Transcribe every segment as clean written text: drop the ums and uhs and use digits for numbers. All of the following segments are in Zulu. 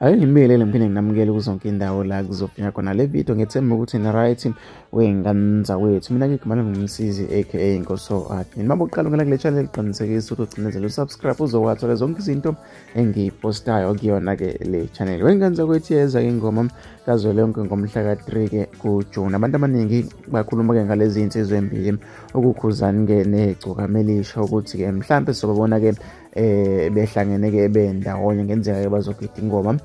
Ake ngibingelele ngiphinde nginamukele kuzonke indawo la kuzofika khona le video ngethemba ukuthi ina right wengane zakwethu. Mina ngigama ngumsizi aka Inkoso Art. Noma uqala ngala kule channel qinisekisa ukuthi ucinezela usubscribe uzowathola zonke izinto engiyipostayo kuyona ke le channel. Wengane zakwethu yeza ingoma kazwelonke ngomhla ka3 ke kuJune. Abantu abaningi bakhuluma ke ngalezi insizwe embili UKhuzani ke neGcokamelisha ukuthi ke mhlambe sobabona ke behlangene ke bendawonye ngenzeka ke bazogida ingoma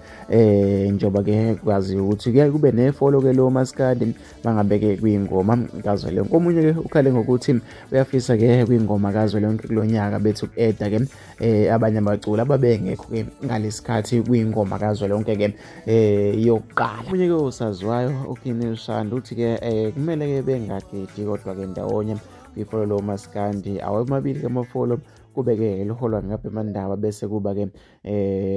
njoba ke kwazi ukuthi kuya kube neFolo ke lo Maskandi bangabeke kwingoma kazwelonke. Omunye ke ukhale ngokuthi uyafisa ke kwingoma kazwelonke kulonyaka bethu eda ke abanye abaculi ababengekho ke ngalesikhathi kwingoma kazwelonke ke yokuqala. Omunye ke osaziwayo uKhuzani uthi ke kumele ke bengagidi kodwa ke ndawonye kwifolo lo Maskandi awamabili ke amafolo kube ke liholwa ngapha emandaba bese kuba ke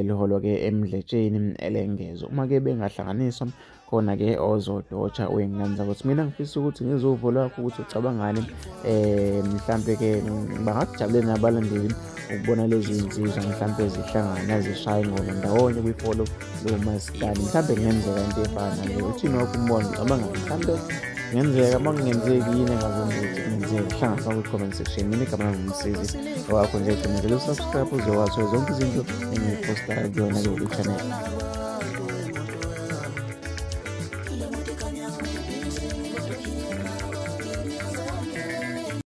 liholwa ke emdletsheni elengezwe. Uma ke bengahlanganiswa khona ke ozodotsha wengane zakwethu. Mina ngifisa ukuthi ngizovo lakho ukuthi ucabangani mhlambe ke bangakujabulela nabalandeli ukubona lezi insizwa mhlambe zihlangana zishaya ingoma ndawonye kwifolo lo Maskandi. Mhlambe kungenzeka into efana nje uthi nokho umbona ucabangani mhlambe ngenzeka makungenzeki yini engazonda ukuthi kungenzeka hlangana ku-comment section. Mina igama ngumsizi wakho nje ugcinezela usubscribe uzowathola zonke izinto engiyipostayo kuyona le channel.